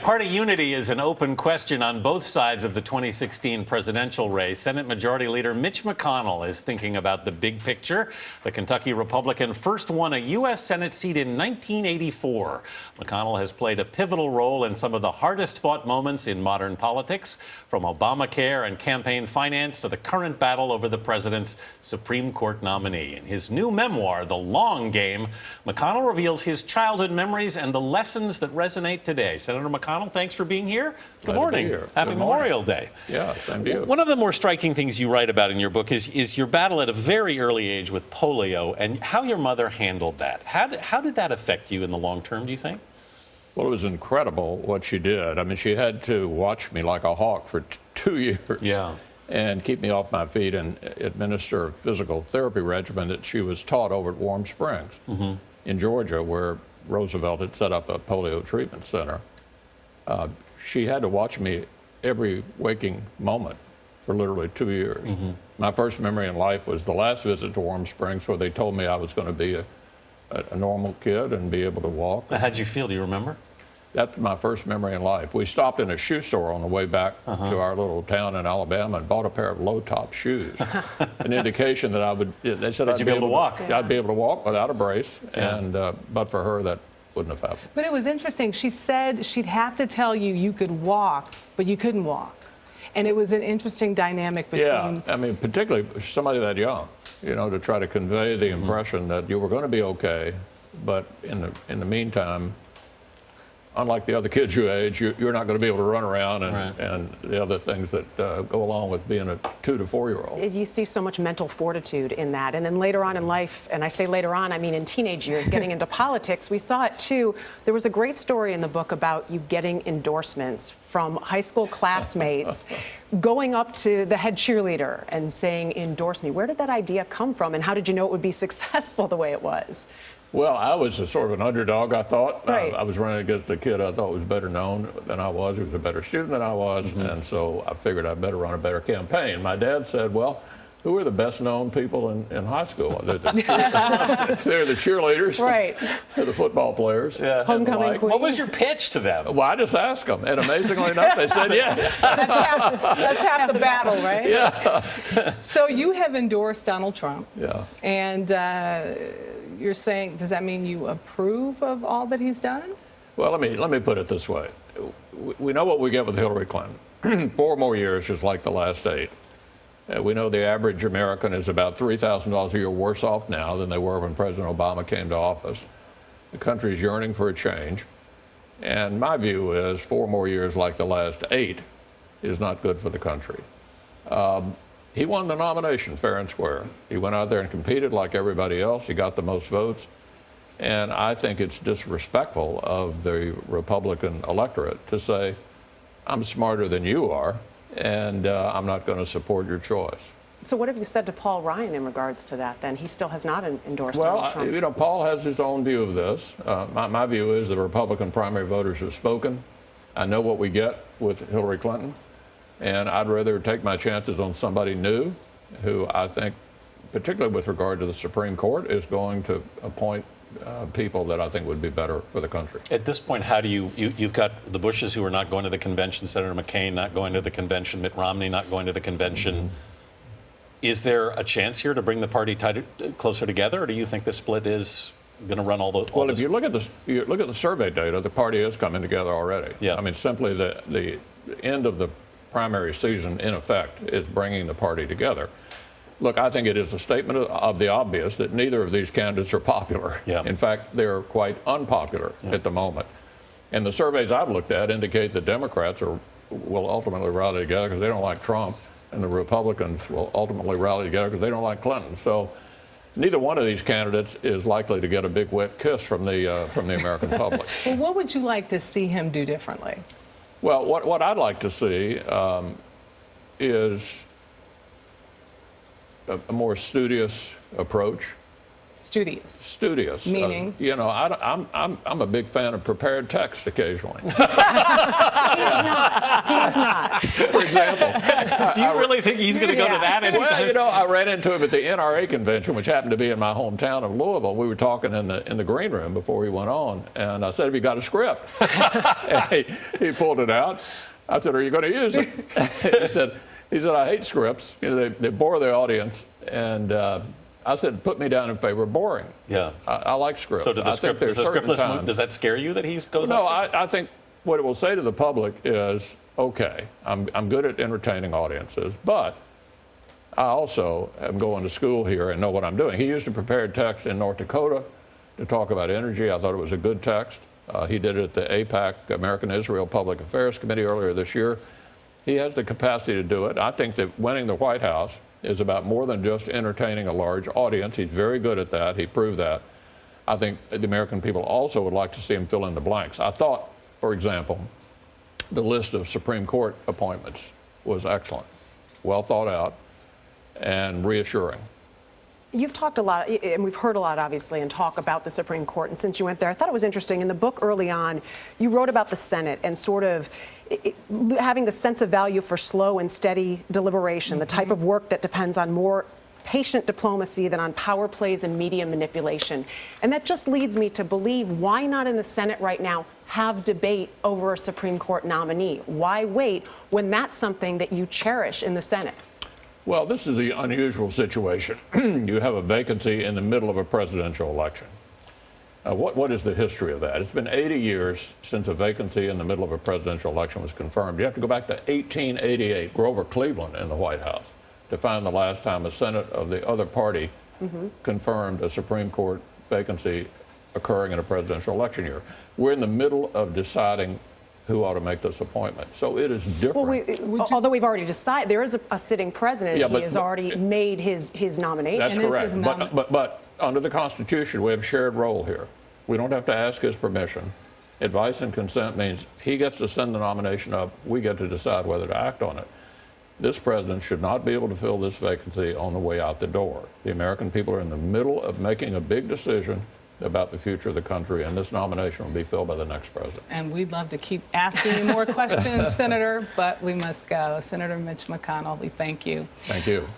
Party unity is an open question on both sides of the 2016 presidential race. Senate Majority Leader Mitch McConnell is thinking about the big picture. The Kentucky Republican first won a U.S. Senate seat in 1984. McConnell has played a pivotal role in some of the hardest-fought moments in modern politics, from Obamacare and campaign finance to the current battle over the president's Supreme Court nominee. In his new memoir, The Long Game, McConnell reveals his childhood memories and the lessons that resonate today. Senator McConnell, thanks for being here. Good morning. Happy Memorial Day. Yeah, same to you. One of the more striking things you write about in your book is your battle at a very early age with polio and how your mother handled that. How did that affect you in the long term, do you think? Well, it was incredible what she did. I mean, she had to watch me like a hawk for 2 years. Yeah. And keep me off my feet and administer a physical therapy regimen that she was taught over at Warm Springs in Georgia, where Roosevelt had set up a polio treatment center. She had to watch me every waking moment for literally 2 years. My first memory in life was the last visit to Warm Springs, where they told me I was going to be a normal kid and be able to walk. How'd you feel? Do you remember? That's my first memory in life. We stopped in a shoe store on the way back to our little town in Alabama and bought a pair of low-top shoes. An indication that I would, they said I'd be able to walk. I'd be able to walk without a brace, and but for her, that wouldn't have happened. But it was interesting. She said she'd have to tell you you could walk, but you couldn't walk. And it was an interesting dynamic between... Yeah, I mean, particularly somebody that young, you know, to try to convey the impression that you were going to be okay, but in the meantime, unlike the other kids your age, you're not going to be able to run around and the other things that go along with being a 2 to 4 year old. You see so much mental fortitude in that. And then later on in life, and I say later on, I mean in teenage years, getting into politics, we saw it too. There was a great story in the book about you getting endorsements from high school classmates, going up to the head cheerleader and saying, endorse me. Where did that idea come from, and how did you know it would be successful the way it was? Well, I was a sort of an underdog, I thought. Right. I was running against a kid I thought was better known than I was. He was a better student than I was, and so I figured I'd better run a better campaign. My dad said, well, who are the best known people in high school? They're the cheerleaders. Right. They're the football players. Yeah. Homecoming queen. What was your pitch to them? Well, I just asked them, and amazingly enough, they said yes. That's half the battle, right? Yeah. So you have endorsed Donald Trump. Yeah. And you're saying, does that mean you approve of all that he's done? Well, let me put it this way. We know what we get with Hillary Clinton. 4 more years, just like the last 8. We know the average American is about $3,000 a year worse off now than they were when President Obama came to office. The country is yearning for a change. And my view is 4 more years like the last 8 is not good for the country. He won the nomination fair and square. He went out there and competed like everybody else. He got the most votes. And I think it's disrespectful of the Republican electorate to say, I'm smarter than you are, and I'm not going to support your choice. So what have you said to Paul Ryan in regards to that then? He still has not endorsed Donald Trump. Well, you know, Paul has his own view of this. My view is the Republican primary voters have spoken. I know what we get with Hillary Clinton. And I'd rather take my chances on somebody new who I think, particularly with regard to the Supreme Court, is going to appoint people that I think would be better for the country. At this point, how do you've got the Bushes who are not going to the convention, Senator McCain not going to the convention, Mitt Romney not going to the convention. Is there a chance here to bring the party closer together, or do you think the split is going to run Well, if you look at the survey data, the party is coming together already. Yeah. I mean, simply the end of the primary season, in effect, is bringing the party together. Look, I think it is a statement of the obvious that neither of these candidates are popular. Yeah. In fact, they're quite unpopular at the moment. And the surveys I've looked at indicate the Democrats will ultimately rally together because they don't like Trump, and the Republicans will ultimately rally together because they don't like Clinton. So neither one of these candidates is likely to get a big wet kiss from the American public. Well, what would you like to see him do differently? Well, what I'd like to see is a more studious approach Studious. Studious. Meaning? You know, I'm a big fan of prepared text occasionally. He is not. For example. Do you really think he's going to go to that? Well, you know, I ran into him at the NRA convention, which happened to be in my hometown of Louisville. We were talking in the green room before we went on, and I said, "Have you got a script?" And he pulled it out. I said, "Are you going to use it?" he said, "I hate scripts. You know, they bore the audience." And I said, "Put me down in favor of boring." Yeah. I like scripts. So does the scriptless move, does that scare you that he goes No, off? I think what it will say to the public is, okay, I'm good at entertaining audiences, but I also am going to school here and know what I'm doing. He used a prepared text in North Dakota to talk about energy. I thought it was a good text. He did it at the APAC, American Israel Public Affairs Committee, earlier this year. He has the capacity to do it. I think that winning the White House is about more than just entertaining a large audience. He's very good at that. He proved that. I think the American people also would like to see him fill in the blanks. I thought, for example, the list of Supreme Court appointments was excellent, well thought out, and reassuring. You've talked a lot, and we've heard a lot, obviously, and talk about the Supreme Court. And since you went there, I thought it was interesting. In the book early on, you wrote about the Senate and sort of having the sense of value for slow and steady deliberation, the type of work that depends on more patient diplomacy than on power plays and media manipulation. And that just leads me to believe, why not in the Senate right now have debate over a Supreme Court nominee? Why wait when that's something that you cherish in the Senate? Well, this is the unusual situation. You have a vacancy in the middle of a presidential election. What is the history of that? It's been 80 years since a vacancy in the middle of a presidential election was confirmed. You have to go back to 1888, Grover Cleveland in the White House, to find the last time a Senate of the other party confirmed a Supreme Court vacancy occurring in a presidential election year. We're in the middle of deciding who ought to make this appointment. So it is different. Well, although we've already decided, there is a sitting president, Yeah, and he has already made his nomination. That's correct. But under the Constitution, we have shared role here. We don't have to ask his permission. Advice and consent means he gets to send the nomination up. We get to decide whether to act on it. This president should not be able to fill this vacancy on the way out the door. The American people are in the middle of making a big decision about the future of the country, and this nomination will be filled by the next president. And we'd love to keep asking you more questions, Senator, but we must go. Senator Mitch McConnell, we thank you. Thank you.